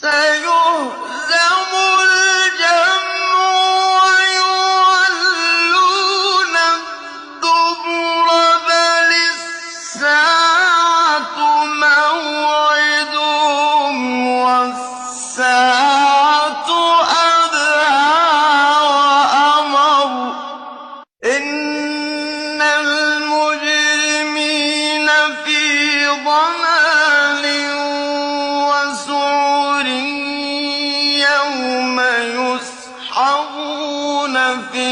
سيهزم الجمع ويولون الدبر بل الساعة موعدهم والساعة أدهى وأمر إن المجرمين في ضلال وسعر يوم يسحبون في